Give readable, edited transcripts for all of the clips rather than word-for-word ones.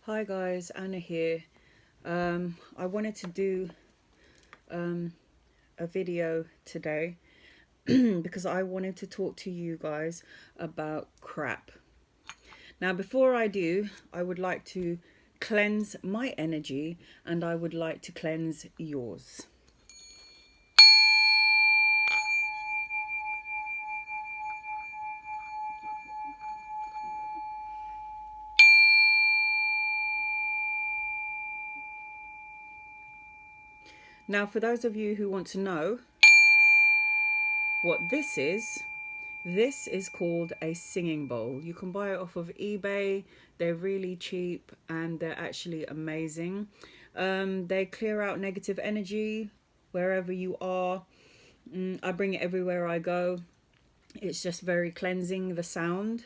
Hi guys, Anna here. I wanted to do a video today because I wanted to talk to you guys about crap. Now, before I do, I would like to cleanse my energy and I would like to cleanse yours. Now, for those of you who want to know what this is called a singing bowl. You can buy it off of eBay. They're really cheap and they're actually amazing. They clear out negative energy wherever you are. I bring it everywhere I go. It's just very cleansing, the sound.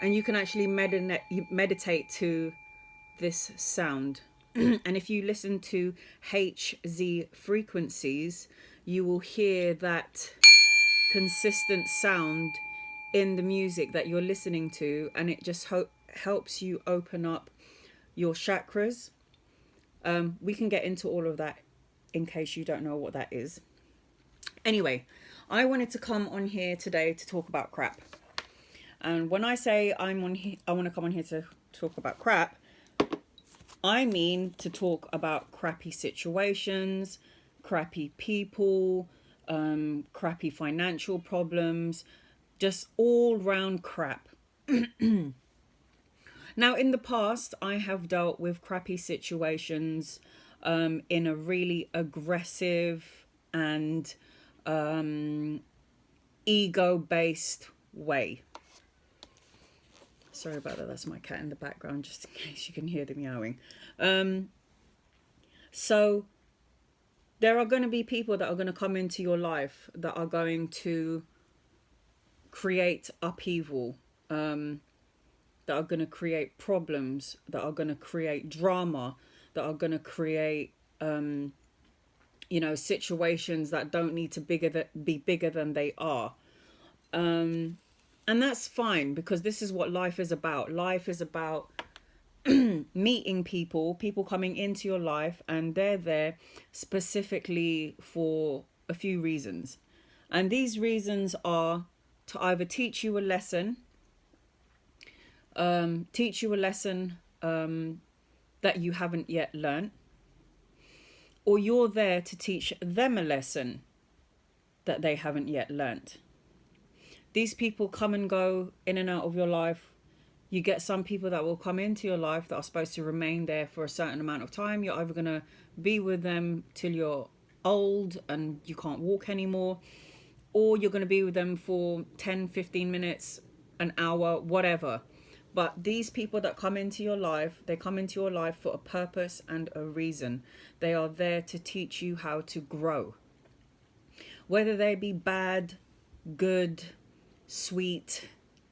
And you can actually meditate to this sound. And if you listen to HZ frequencies, you will hear that consistent sound in the music that you're listening to, and it just helps you open up your chakras. We can get into all of that in case you don't know what that is. Anyway, I wanted to come on here today to talk about crap. And when I say I want to come on here to talk about crap, I mean to talk about crappy situations, crappy people, crappy financial problems, just all round crap. Now, in the past, I have dealt with crappy situations in a really aggressive and ego-based way. Sorry about that. That's my cat in the background, just in case you can hear the meowing. So there are going to be people that are going to come into your life that are going to create upheaval, that are going to create problems, that are going to create drama, that are going to create, situations that don't need to be bigger than they are. And that's fine, because this is what life is about. Life is about meeting people coming into your life, and they're there specifically for a few reasons. And these reasons are to either teach you a lesson, that you haven't yet learnt, or you're there to teach them a lesson that they haven't yet learnt. These people come and go in and out of your life. You get some people that will come into your life that are supposed to remain there for a certain amount of time. You're either going to be with them till you're old and you can't walk anymore, or you're going to be with them for 10, 15 minutes, an hour, whatever. But these people that come into your life, they come into your life for a purpose and a reason. They are there to teach you how to grow. Whether they be bad, good, sweet,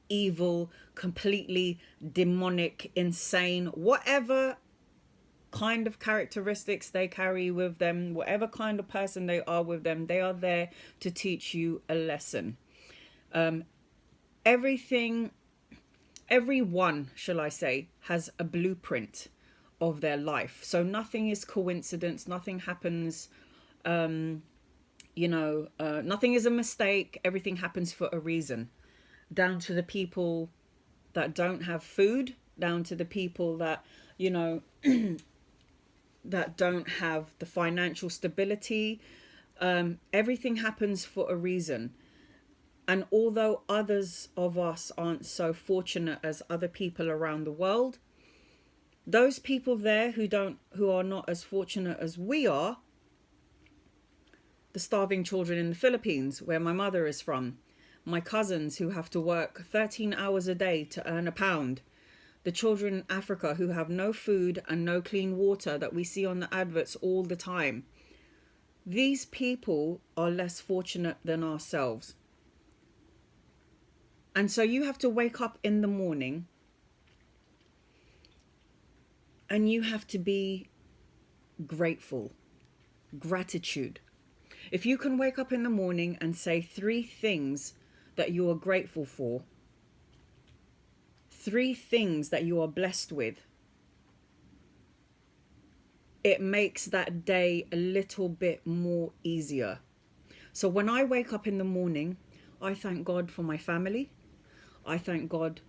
evil, completely demonic, insane, whatever kind of characteristics they carry with them, whatever kind of person they are with them, they are there to teach you a lesson. Everyone, shall I say, has a blueprint of their life. So nothing is coincidence, nothing happens, nothing is a mistake. Everything happens for a reason. Down to the people that don't have food, down to the people that, that don't have the financial stability. Everything happens for a reason. And although others of us aren't so fortunate as other people around the world, those people there who are not as fortunate as we are, the starving children in the Philippines, where my mother is from, my cousins who have to work 13 hours a day to earn £1, the children in Africa who have no food and no clean water that we see on the adverts all the time. These people are less fortunate than ourselves. And so you have to wake up in the morning and you have to be grateful. Gratitude. If you can wake up in the morning and say 3 things that you are grateful for, 3 things that you are blessed with, it makes that day a little bit more easier. So when I wake up in the morning, I thank God for my family. I thank God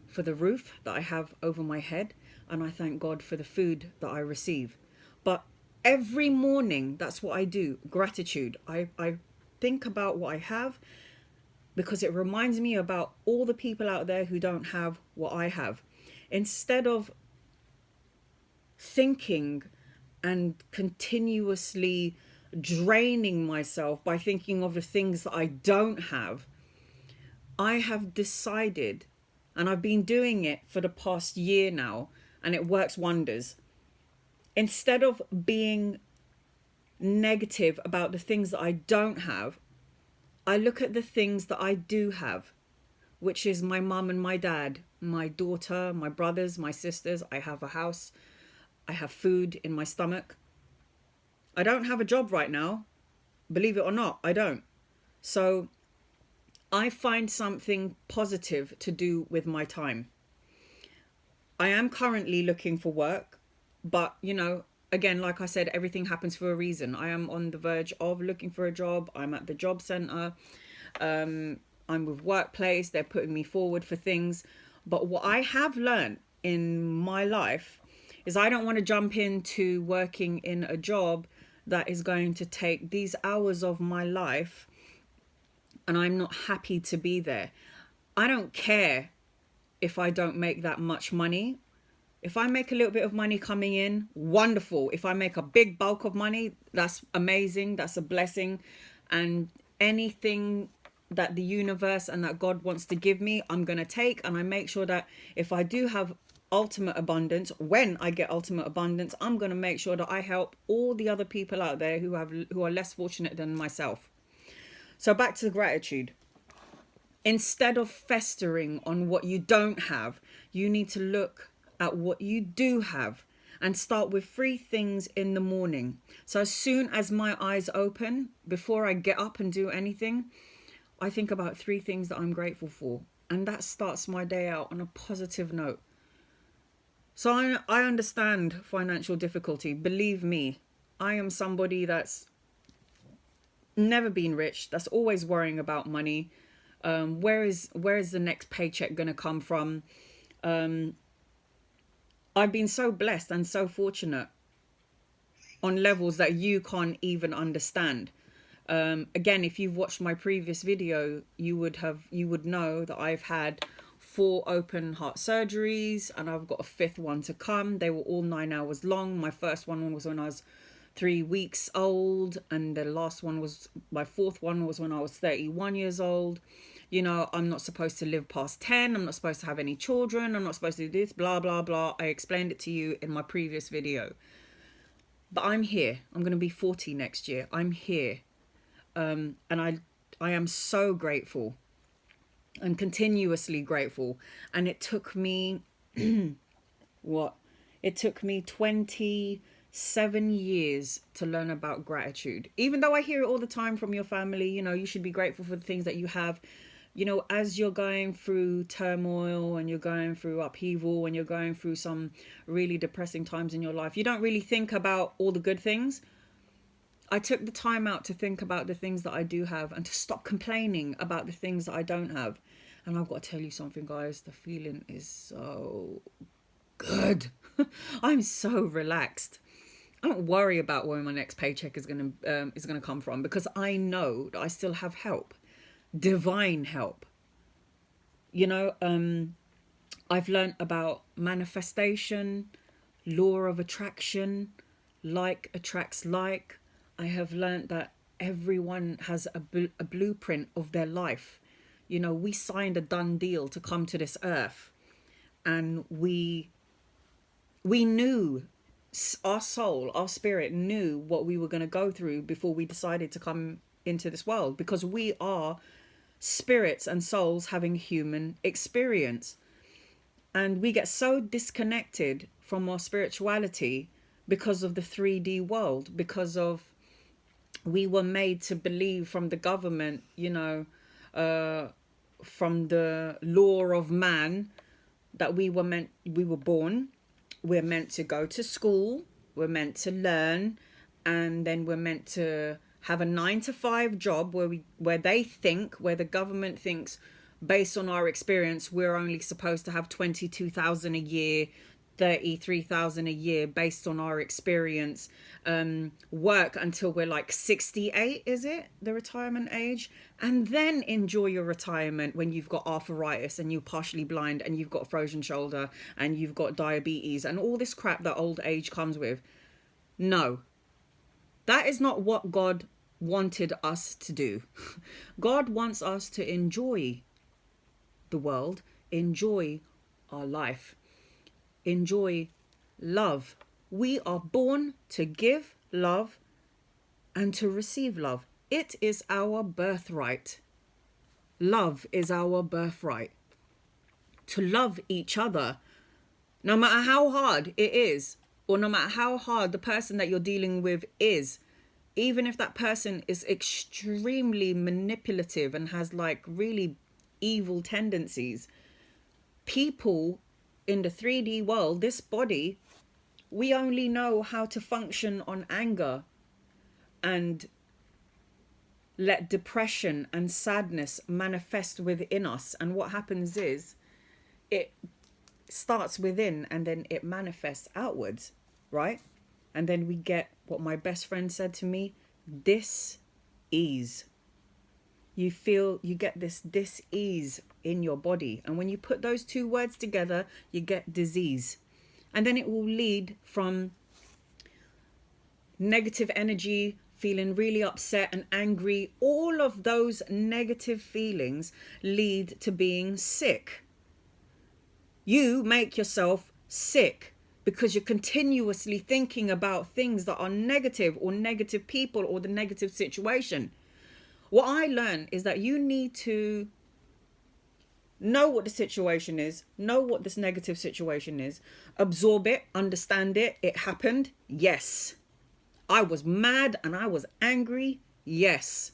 for the roof that I have over my head. And I thank God for the food that I receive. But every morning, that's what I do. Gratitude. I think about what I have, because it reminds me about all the people out there who don't have what I have. Instead of thinking and continuously draining myself by thinking of the things that I don't have, I have decided, and I've been doing it for the past year now, and it works wonders. Instead of being negative about the things that I don't have, I look at the things that I do have, which is my mum and my dad, my daughter, my brothers, my sisters. I have a house. I have food in my stomach. I don't have a job right now. Believe it or not, I don't. So I find something positive to do with my time. I am currently looking for work, but again, like I said, everything happens for a reason. I am on the verge of looking for a job. I'm at the job center. I'm with Workplace. They're putting me forward for things. But what I have learned in my life is I don't want to jump into working in a job that is going to take these hours of my life, and I'm not happy to be there. I don't care if I don't make that much money. If I make a little bit of money coming in, wonderful. If I make a big bulk of money, that's amazing. That's a blessing. And anything that the universe and that God wants to give me, I'm going to take. And I make sure that if I do have ultimate abundance, when I get ultimate abundance, I'm going to make sure that I help all the other people out there who are less fortunate than myself. So back to the gratitude. Instead of festering on what you don't have, you need to look at what you do have and start with 3 things in the morning. So as soon as my eyes open, before I get up and do anything, I think about 3 things that I'm grateful for. And that starts my day out on a positive note. So I understand financial difficulty. Believe me, I am somebody that's never been rich, that's always worrying about money. Where is the next paycheck going to come from? I've been so blessed and so fortunate on levels that you can't even understand. Again, if you've watched my previous video, you would know that I've had 4 open heart surgeries, and I've got a 5th one to come. They were all 9 hours long. My first one was when I was 3 weeks old, and the last one was, my 4th one was when I was 31 years old. I'm not supposed to live past 10. I'm not supposed to have any children. I'm not supposed to do this, blah, blah, blah. I explained it to you in my previous video. But I'm here. I'm going to be 40 next year. I'm here. And I am so grateful and continuously grateful. And it took me, It took me 27 years to learn about gratitude. Even though I hear it all the time from your family, you should be grateful for the things that you have. As you're going through turmoil and you're going through upheaval and you're going through some really depressing times in your life, you don't really think about all the good things. I took the time out to think about the things that I do have and to stop complaining about the things that I don't have. And I've got to tell you something, guys, the feeling is so good. I'm so relaxed. I don't worry about where my next paycheck is gonna come from, because I know that I still have help. Divine help. I've learned about manifestation, law of attraction, like attracts like. I have learned that everyone has a blueprint of their life. We signed a done deal to come to this earth, and we knew, our soul, our spirit knew what we were going to go through before we decided to come into this world, because we are spirits and souls having human experience. And we get so disconnected from our spirituality because of the 3D world, because of, we were made to believe from the government, from the law of man, that we were born, we're meant to go to school, we're meant to learn, and then we're meant to have a 9 to 5 job where the government thinks, based on our experience, we're only supposed to have 22,000 a year, 33,000 a year based on our experience. Work until we're like 68, is it the retirement age? And then enjoy your retirement when you've got arthritis and you're partially blind and you've got frozen shoulder and you've got diabetes and all this crap that old age comes with. No, that is not what God wanted us to do. God wants us to enjoy the world, enjoy our life, enjoy love. We are born to give love and to receive love. It is our birthright. Love is our birthright. To love each other, no matter how hard it is, or no matter how hard the person that you're dealing with is, even if that person is extremely manipulative and has like really evil tendencies, people in the 3D world, this body, we only know how to function on anger and let depression and sadness manifest within us. And what happens is it starts within and then it manifests outwards, right? And then we get what my best friend said to me, dis-ease. You get this dis-ease in your body. And when you put those two words together, you get disease. And then it will lead from negative energy, feeling really upset and angry. All of those negative feelings lead to being sick. You make yourself sick because you're continuously thinking about things that are negative, or negative people, or the negative situation. What I learned is that you need to know what the situation is, know what this negative situation is, absorb it, understand it. It happened. Yes. I was mad and I was angry. Yes.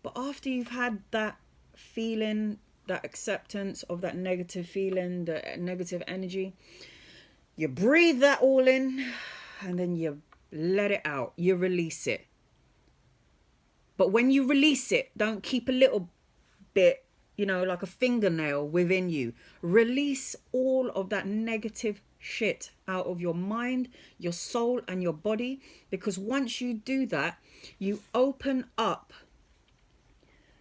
But after you've had that feeling, that acceptance of that negative feeling, the negative energy, you breathe that all in and then you let it out. You release it. But when you release it, don't keep a little bit, like a fingernail within you. Release all of that negative shit out of your mind, your soul, and your body. Because once you do that, you open up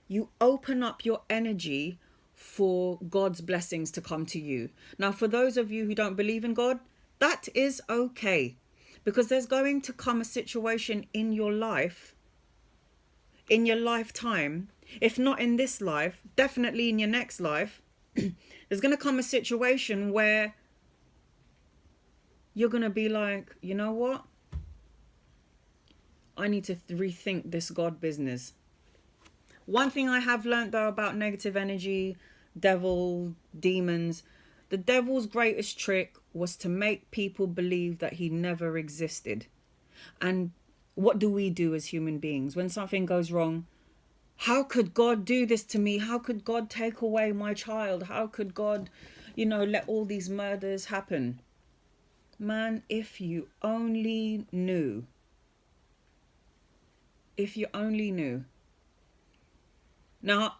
your energy for God's blessings to come to you. Now, for those of you who don't believe in God, that is okay. Because there's going to come a situation in your life, in your lifetime, if not in this life, definitely in your next life, there's going to come a situation where you're going to be like, you know what? I need to rethink this God business. One thing I have learned though about negative energy, devil, demons, the devil's greatest trick was to make people believe that he never existed. And what do we do as human beings when something goes wrong? How could God do this to me? How could God take away my child? How could God, let all these murders happen? Man, if you only knew. If you only knew. Now,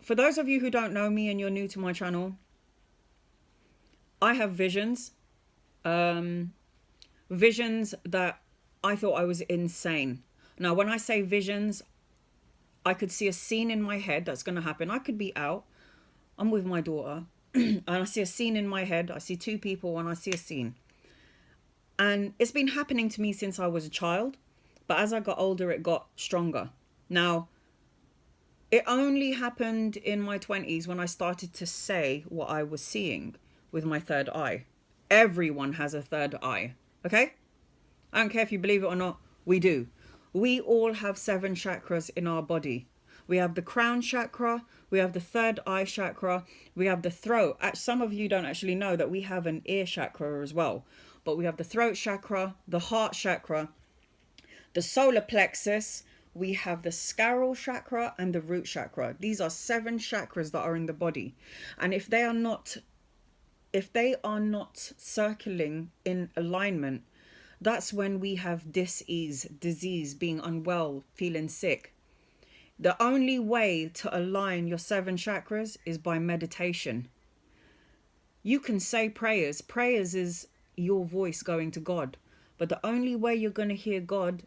for those of you who don't know me and you're new to my channel, I have visions. Visions that I thought I was insane. Now, when I say visions, I could see a scene in my head that's going to happen. I could be out. I'm with my daughter. And I see a scene in my head. I see two people and I see a scene. And it's been happening to me since I was a child. But as I got older, it got stronger. Now, it only happened in my 20s when I started to say what I was seeing with my third eye. Everyone has a third eye. Okay? I don't care if you believe it or not. We do. We all have 7 chakras in our body. We have the crown chakra. We have the third eye chakra. We have the throat. Some of you don't actually know that we have an ear chakra as well. But we have the throat chakra, the heart chakra, the solar plexus. We have the scrotal chakra and the root chakra. These are 7 chakras that are in the body. And if they are not if they are not circling in alignment, that's when we have dis-ease, disease, being unwell, feeling sick. The only way to align your 7 chakras is by meditation. You can say prayers. Prayers is your voice going to God. But the only way you're going to hear God,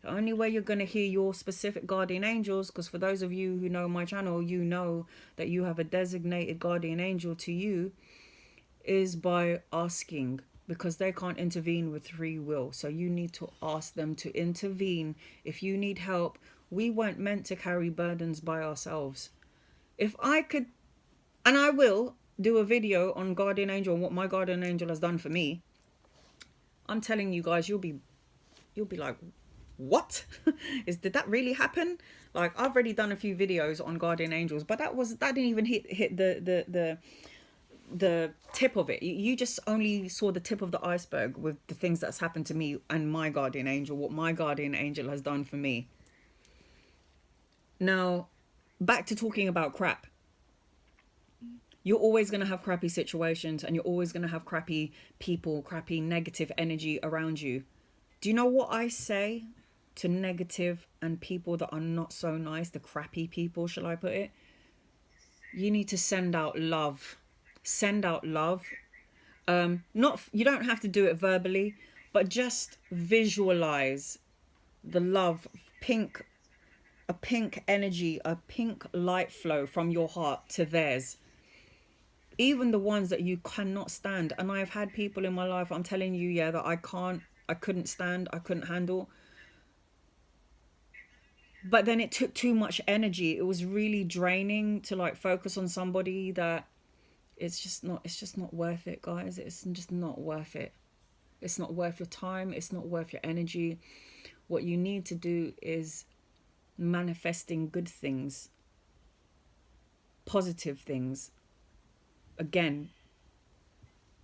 the only way you're going to hear your specific guardian angels, because for those of you who know my channel, you know that you have a designated guardian angel to you, is by asking, because they can't intervene with free will. So you need to ask them to intervene. If you need help, we weren't meant to carry burdens by ourselves. If I could, and I will do a video on guardian angel and what my guardian angel has done for me, I'm telling you guys, you'll be like, what? Did that really happen? Like, I've already done a few videos on guardian angels, but that didn't even hit the tip of it. You just only saw the tip of the iceberg with the things that's happened to me and my guardian angel, what my guardian angel has done for me. Now, back to talking about crap. You're always going to have crappy situations, and you're always going to have crappy people, crappy negative energy around you. Do you know what I say to negative and people that are not so nice, the crappy people, shall I put it? You need to send out love. Send out love. You don't have to do it verbally, but just visualize the love, a pink energy, a pink light flow from your heart to theirs. Even the ones that you cannot stand. And I've had people in my life, I'm telling you, yeah, that I couldn't stand, I couldn't handle. But then it took too much energy. It was really draining to like focus on somebody that it's just not worth it, guys. It's just not worth it. It's not worth your time. It's not worth your energy. What you need to do is manifesting good things, positive things. Again,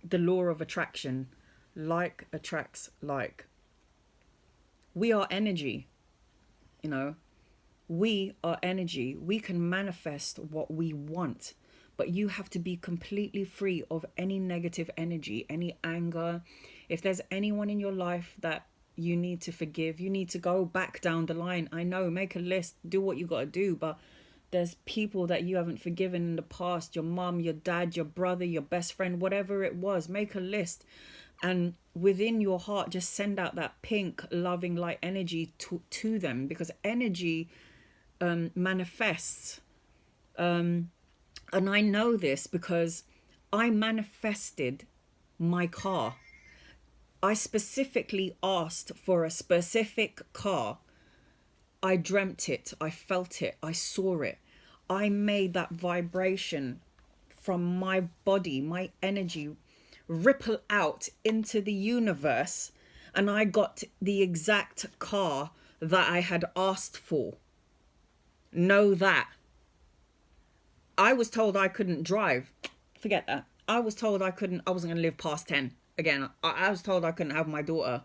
the law of attraction, like attracts like. We are energy, you know. We are energy. We can manifest what we want, but you have to be completely free of any negative energy, any anger. If there's anyone in your life that you need to forgive, you need to go back down the line. I know, make a list, do what you got to do, but there's people that you haven't forgiven in the past, your mum, your dad, your brother, your best friend, whatever it was. Make a list, and within your heart, just send out that pink, loving light energy to them, because energy manifests. And I know this because I manifested my car. I specifically asked for a specific car. I dreamt it, I felt it, I saw it. I made that vibration from my body, my energy, ripple out into the universe, and I got the exact car that I had asked for. Know that. I was told I couldn't drive. Forget that. I was told I wasn't going to live past 10. Again, I was told I couldn't have my daughter.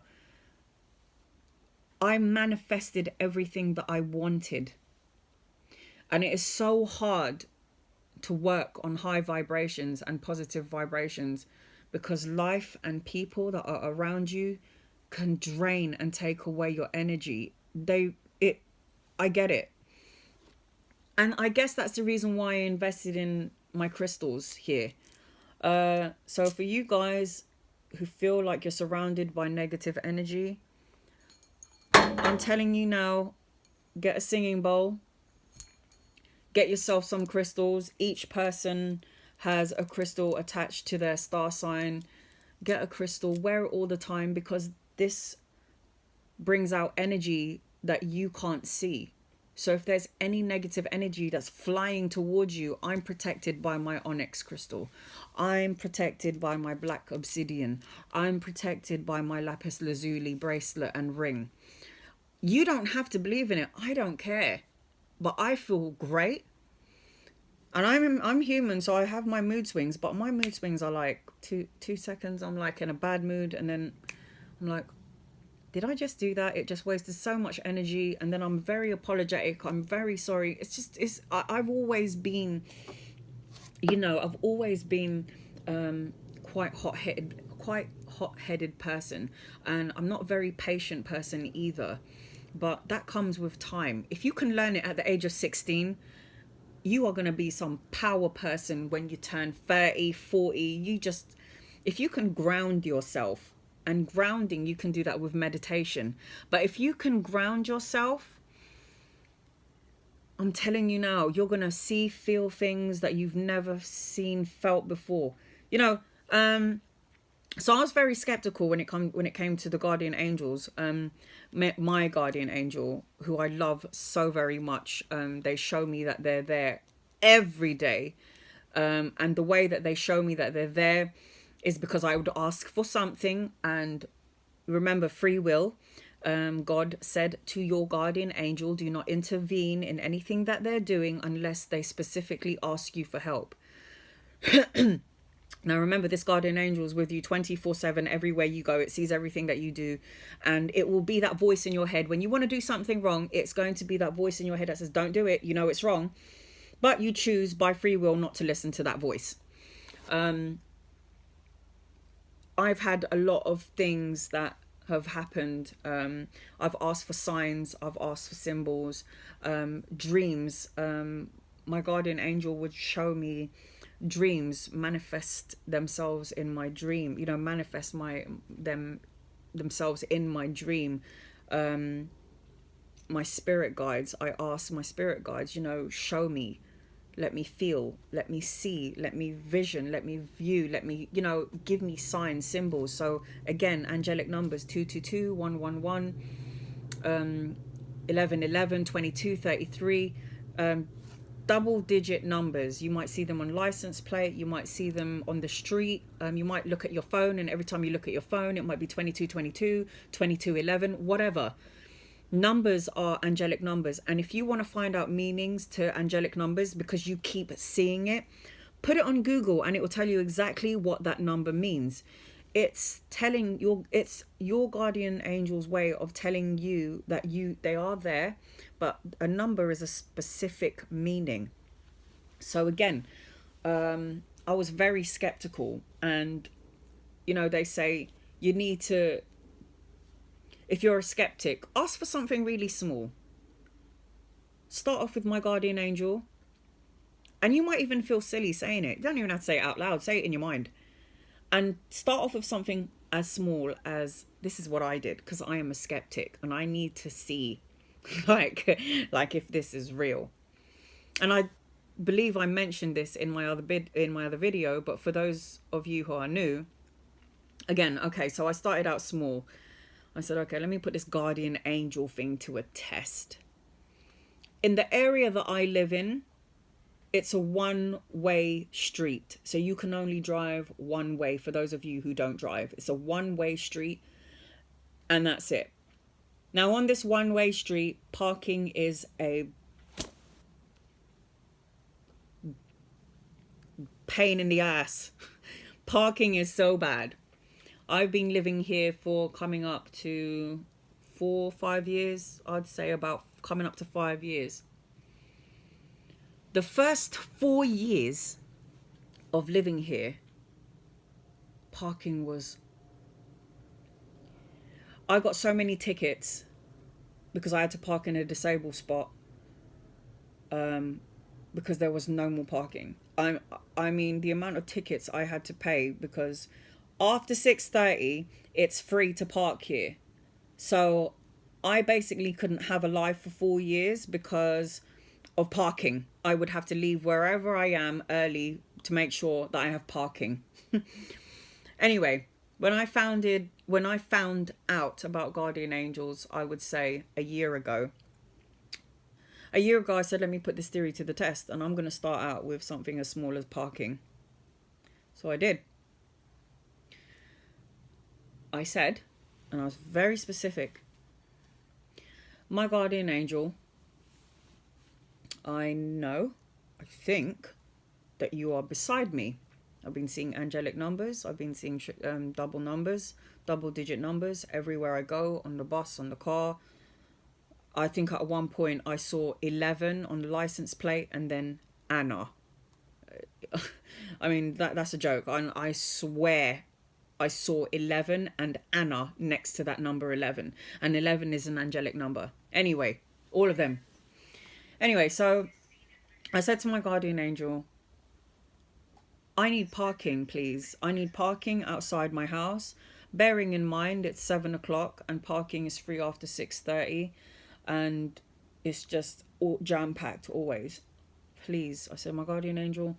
I manifested everything that I wanted. And it is so hard to work on high vibrations and positive vibrations, because life and people that are around you can drain and take away your energy. I get it. And I guess that's the reason why I invested in my crystals here. So for you guys who feel like you're surrounded by negative energy, I'm telling you now, get a singing bowl, get yourself some crystals. Each person has a crystal attached to their star sign. Get a crystal, wear it all the time, because this brings out energy that you can't see. So if there's any negative energy that's flying towards you, I'm protected by my onyx crystal. I'm protected by my black obsidian. I'm protected by my lapis lazuli bracelet and ring. You don't have to believe in it. I don't care. But I feel great. And I'm human, so I have my mood swings. But my mood swings are like two seconds. I'm like in a bad mood. And then I'm like, did I just do that? It just wasted so much energy. And then I'm very apologetic. I'm very sorry. I've always been, I've always been quite hot-headed person, and I'm not a very patient person either. But that comes with time. If you can learn it at the age of 16, you are going to be some power person when you turn 30, 40. If you can ground yourself, and grounding, you can do that with meditation. But if you can ground yourself, I'm telling you now, you're going to feel things that you've never seen, felt before. So I was very skeptical when it came to the guardian angels. My guardian angel, who I love so very much, they show me that they're there every day, and the way that they show me that they're there is because I would ask for something. And remember, free will. God said to your guardian angel, do not intervene in anything that they're doing unless they specifically ask you for help. Now, remember, this guardian angel is with you 24/7 everywhere you go. It sees everything that you do. And it will be that voice in your head. When you want to do something wrong, it's going to be that voice in your head that says, don't do it. You know it's wrong. But you choose by free will not to listen to that voice. I've had a lot of things that have happened. I've asked for signs. I've asked for symbols, dreams. My guardian angel would show me dreams, manifest themselves in my dream, manifest themselves in my dream. My spirit guides, I ask my spirit guides, show me, let me feel, let me see, let me vision, let me view, let me, give me signs, symbols. So again, angelic numbers: 222, 111, 1111, 22, 33, double digit numbers. You might see them on license plate, you might see them on the street, you might look at your phone, and every time you look at your phone it might be 2222, 2211, whatever. Numbers are angelic numbers. And if you want to find out meanings to angelic numbers because you keep seeing it, put it on Google and it will tell you exactly what that number means. It's your guardian angel's way of telling you that they are there, but a number is a specific meaning. So again, I was very skeptical, and they say you need to, if you're a skeptic, ask for something really small. Start off with my guardian angel, and you might even feel silly saying it. You don't even have to say it out loud, say it in your mind. And start off with something as small as, this is what I did, because I am a skeptic and I need to see like if this is real. And I believe I mentioned this in my other video, but for those of you who are new, again, okay, so I started out small. I said, okay, let me put this guardian angel thing to a test. In the area that I live in, it's a one-way street. So you can only drive one way. For those of you who don't drive, it's a one-way street, and that's it. Now, on this one-way street, parking is a pain in the ass. Parking is so bad. I've been living here for coming up to 4 or 5 years. I'd say about coming up to 5 years. The first 4 years of living here, parking was... I got so many tickets because I had to park in a disabled spot because there was no more parking. I mean, the amount of tickets I had to pay, because after 6:30, it's free to park here. So I basically couldn't have a life for 4 years because of parking. I would have to leave wherever I am early to make sure that I have parking. Anyway, when I found out about guardian angels, I would say a year ago, I said, let me put this theory to the test, and I'm going to start out with something as small as parking. So I did. I said, and I was very specific, my guardian angel, I think that you are beside me. I've been seeing angelic numbers. I've been seeing double numbers, double digit numbers everywhere I go, on the bus, on the car. I think at one point I saw 11 on the license plate, and then Anna. I mean, that's a joke. I swear I saw 11 and Anna next to that number 11. And 11 is an angelic number. Anyway, all of them. Anyway, so I said to my guardian angel, I need parking, please. I need parking outside my house. Bearing in mind it's 7 o'clock and parking is free after 6:30, and it's just all jam-packed always. Please, I said, my guardian angel.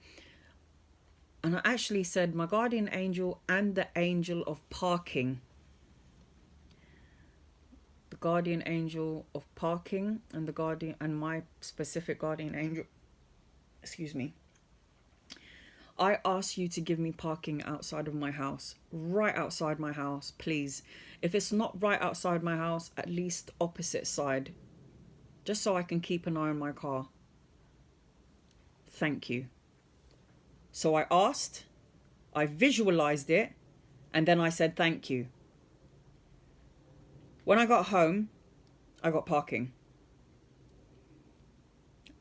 And I actually said my guardian angel and the angel of parking. The guardian angel of parking and the guardian and my specific guardian angel. Excuse me. I ask you to give me parking outside of my house, right outside my house, please. If it's not right outside my house, at least opposite side, just so I can keep an eye on my car. Thank you. So I asked, I visualized it, and then I said thank you. When I got home, I got parking.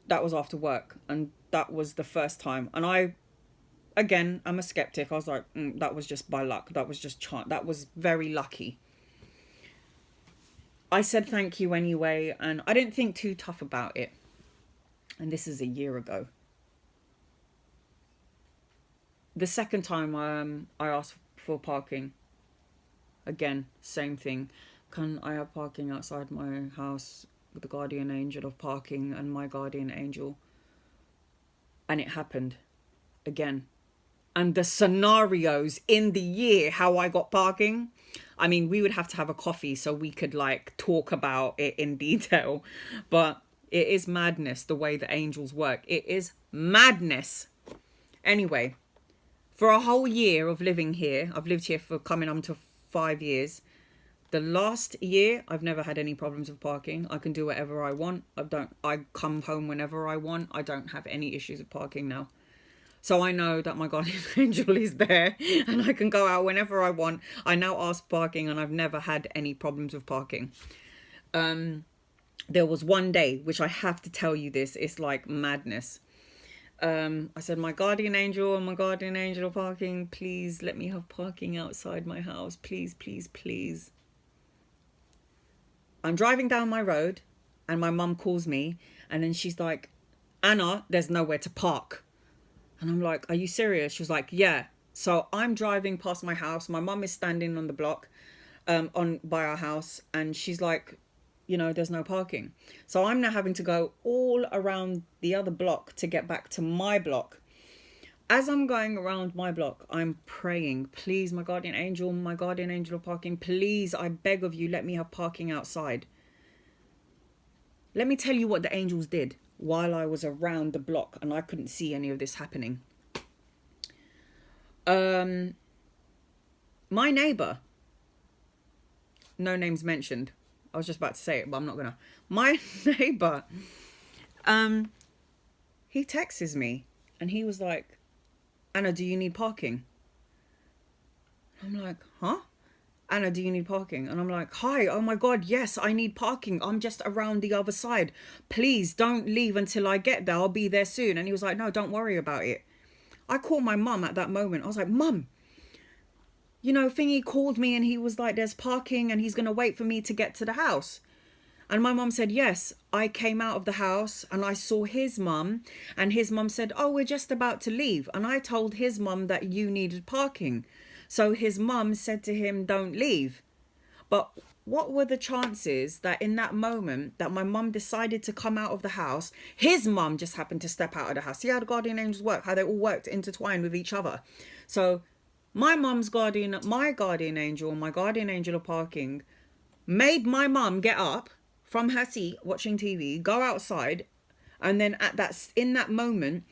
That was after work, and that was the first time. And again, I'm a skeptic. I was like, that was just by luck. That was just chance. That was very lucky. I said thank you anyway, and I didn't think too tough about it. And this is a year ago. The second time I asked for parking, again, same thing. Can I have parking outside my house with the guardian angel of parking and my guardian angel? And it happened again. And the scenarios in the year how I got parking, I mean, we would have to have a coffee so we could like talk about it in detail. But it is madness the way the angels work. It is madness. Anyway, for a whole year of living here, I've lived here for coming on to 5 years. The last year, I've never had any problems with parking. I can do whatever I want. I come home whenever I want. I don't have any issues with parking now. So I know that my guardian angel is there and I can go out whenever I want. I now ask parking and I've never had any problems with parking. There was one day, which I have to tell you this, it's like madness. I said, my guardian angel and my guardian angel of parking, please let me have parking outside my house. Please, please, please. I'm driving down my road and my mum calls me and then she's like, Anna, there's nowhere to park. And I'm like, are you serious? She was like, yeah. So I'm driving past my house. My mum is standing on the block by our house. And she's like, there's no parking. So I'm now having to go all around the other block to get back to my block. As I'm going around my block, I'm praying, please, my guardian angel of parking, please, I beg of you, let me have parking outside. Let me tell you what the angels did while I was around the block and I couldn't see any of this happening. My neighbor, no names mentioned. I was just about to say it, but I'm not gonna. My neighbor, he texts me and he was like, Anna, do you need parking? I'm like, huh? Anna, do you need parking? And I'm like, hi, oh my God, yes, I need parking. I'm just around the other side. Please don't leave until I get there. I'll be there soon. And he was like, no, don't worry about it. I called my mum at that moment. I was like, Mum, Thingy called me and he was like, there's parking and he's going to wait for me to get to the house. And my mum said, yes. I came out of the house and I saw his mum and his mum said, oh, we're just about to leave. And I told his mum that you needed parking. So his mum said to him, don't leave. But what were the chances that in that moment that my mum decided to come out of the house, his mum just happened to step out of the house? See how the guardian angels work, how they all worked intertwined with each other. So my guardian angel, my guardian angel of parking, made my mum get up from her seat watching TV, go outside, and then in that moment,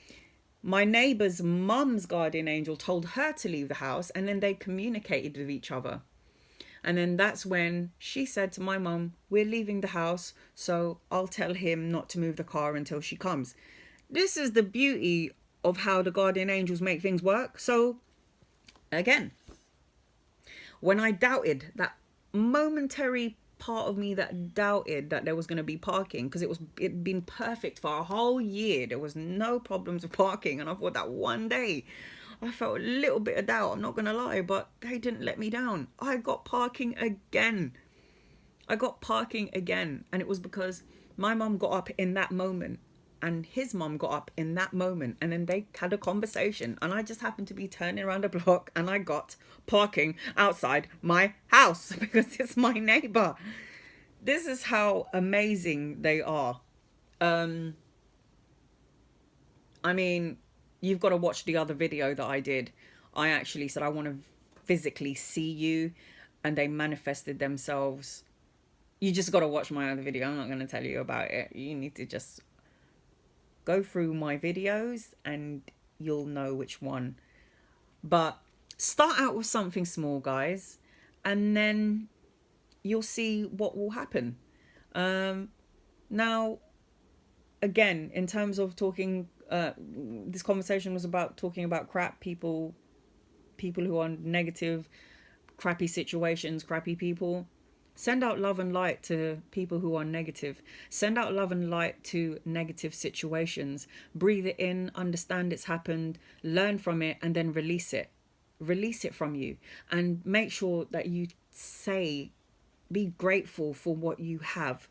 my neighbour's mum's guardian angel told her to leave the house, and then they communicated with each other. And then that's when she said to my mum, we're leaving the house, so I'll tell him not to move the car until she comes. This is the beauty of how the guardian angels make things work. So again, when I doubted, that momentary part of me that doubted that there was going to be parking, because it'd been perfect for a whole year, there was no problems with parking, and I thought that one day I felt a little bit of doubt, I'm not going to lie, but they didn't let me down. I got parking again. And it was because my mum got up in that moment and his mum got up in that moment, and then they had a conversation, and I just happened to be turning around the block and I got parking outside my house because it's my neighbor. This is how amazing they are. I mean, you've got to watch the other video that I did. I actually said I want to physically see you, and they manifested themselves. You just got to watch my other video. I'm not going to tell you about it. You need to just go through my videos and you'll know which one. But start out with something small, guys, and then you'll see what will happen. Now, again, in terms of talking, this conversation was about talking about crap people who are negative, crappy situations, crappy people. Send out love and light to people who are negative. Send out love and light to negative situations. Breathe it in, understand it's happened, learn from it, and then release it. Release it from you. And make sure that you be grateful for what you have.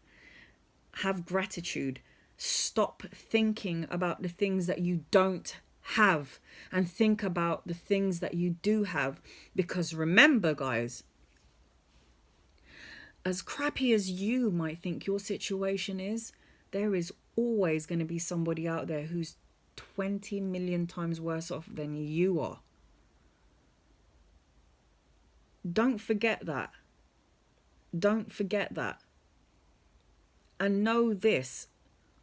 Have gratitude. Stop thinking about the things that you don't have and think about the things that you do have. Because remember, guys, as crappy as you might think your situation is, there is always going to be somebody out there who's 20 million times worse off than you are. Don't forget that. Don't forget that. And know this,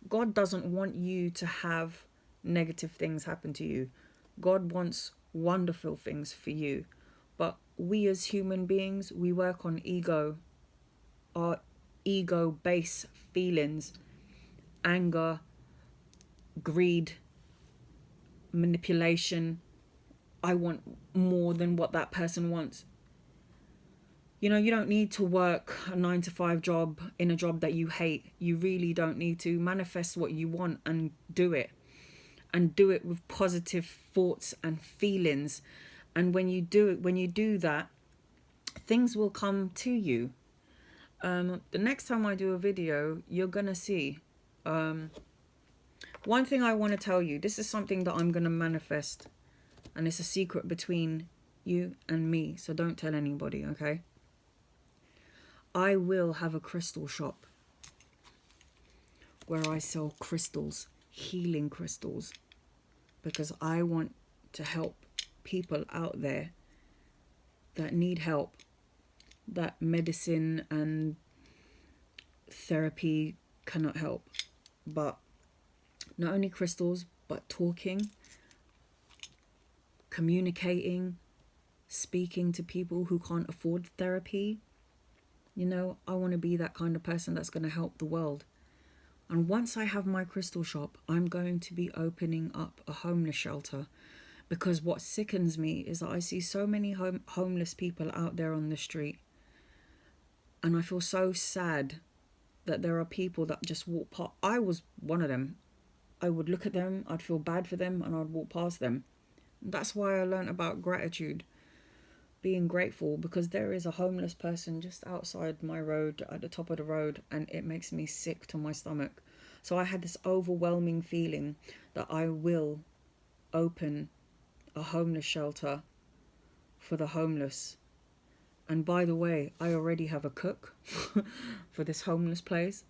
God doesn't want you to have negative things happen to you. God wants wonderful things for you. But we as human beings, we work on our ego-based feelings, anger, greed, manipulation. I want more than what that person wants. You know, you don't need to work a 9-to-5 job in a job that you hate. You really don't need to. Manifest what you want and do it. And do it with positive thoughts and feelings. And when you do that, things will come to you. The next time I do a video, you're going to see. One thing I want to tell you, this is something that I'm going to manifest. And it's a secret between you and me. So don't tell anybody, okay? I will have a crystal shop where I sell crystals, healing crystals. Because I want to help people out there that need help, that medicine and therapy cannot help. But not only crystals, but talking, communicating, speaking to people who can't afford therapy. You know, I want to be that kind of person that's going to help the world. And once I have my crystal shop, I'm going to be opening up a homeless shelter. Because what sickens me is that I see so many homeless people out there on the street. And I feel so sad that there are people that just walk past. I was one of them. I would look at them, I'd feel bad for them, and I'd walk past them. That's why I learned about gratitude. Being grateful, because there is a homeless person just outside my road, at the top of the road, and it makes me sick to my stomach. So I had this overwhelming feeling that I will open a homeless shelter for the homeless. And by the way, I already have a cook for this homeless place.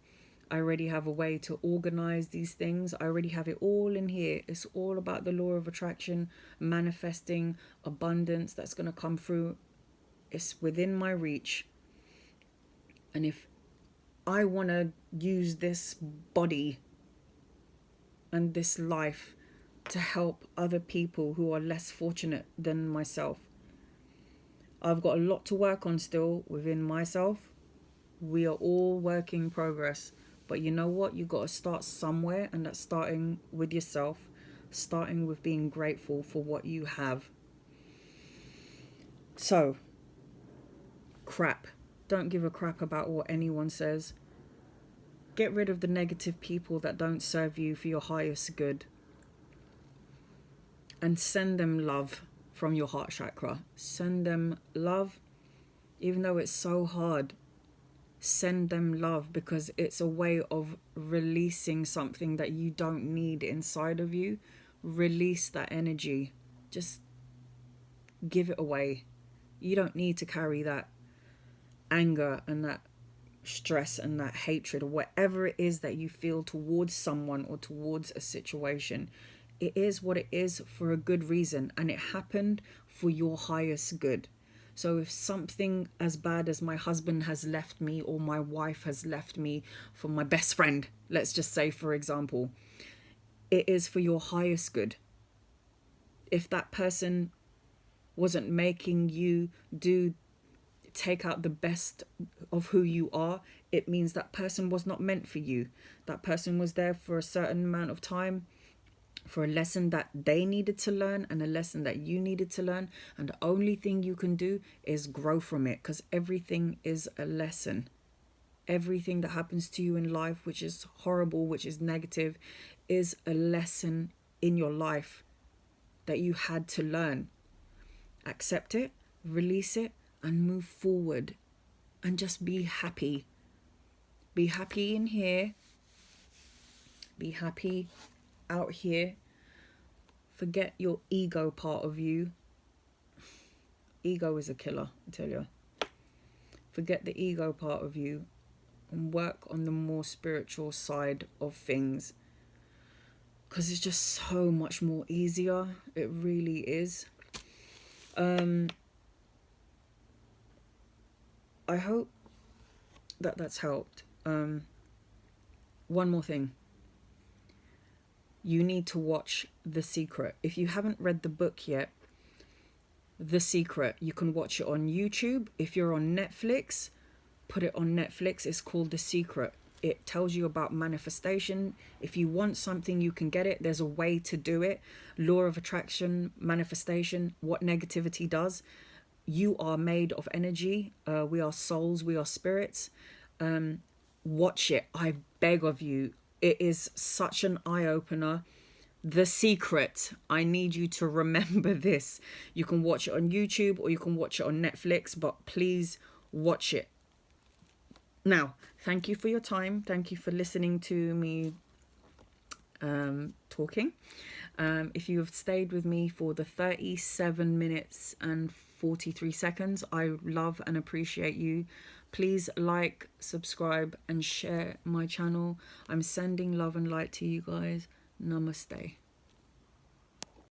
I already have a way to organize these things. I already have it all in here. It's all about the law of attraction, manifesting abundance that's going to come through. It's within my reach. And if I want to use this body and this life to help other people who are less fortunate than myself, I've got a lot to work on still within myself. We are all work in progress. But you know what? You got to start somewhere, and that's starting with yourself, starting with being grateful for what you have. So, crap. Don't give a crap about what anyone says. Get rid of the negative people that don't serve you for your highest good. and send them love from your heart chakra. Send them love, even though it's so hard. Send them love, because it's a way of releasing something that you don't need inside of you. Release that energy. Just give it away. You don't need to carry that anger and that stress and that hatred, or whatever it is that you feel towards someone or towards a situation. It is what it is for a good reason, and it happened for your highest good. So if something as bad as my husband has left me, or my wife has left me for my best friend, let's just say, for example, it is for your highest good. If that person wasn't making you take out the best of who you are, it means that person was not meant for you. That person was there for a certain amount of time, for a lesson that they needed to learn and a lesson that you needed to learn. And the only thing you can do is grow from it, because everything is a lesson. Everything that happens to you in life, which is horrible, which is negative, is a lesson in your life that you had to learn. Accept it, release it, and move forward. And just be happy. Be happy in here. Be happy out here. Forget your ego part of you. Ego is a killer, I tell you. Forget the ego part of you and work on the more spiritual side of things, because it's just so much more easier. It really is. I hope that that's helped. One more thing. You need to watch The Secret. If you haven't read the book yet, The Secret, you can watch it on YouTube. If you're on Netflix, put it on Netflix. It's called The Secret. It tells you about manifestation. If you want something, you can get it. There's a way to do it. Law of attraction, manifestation, what negativity does. You are made of energy. We are souls. We are spirits. Watch it. I beg of you. It is such an eye-opener. The Secret. I need you to remember this. You can watch it on YouTube or you can watch it on Netflix, but please watch it. Now, thank you for your time. Thank you for listening to me talking. If you have stayed with me for the 37 minutes and 43 seconds, I love and appreciate you. Please like, subscribe and share my channel. I'm sending love and light to you guys. Namaste.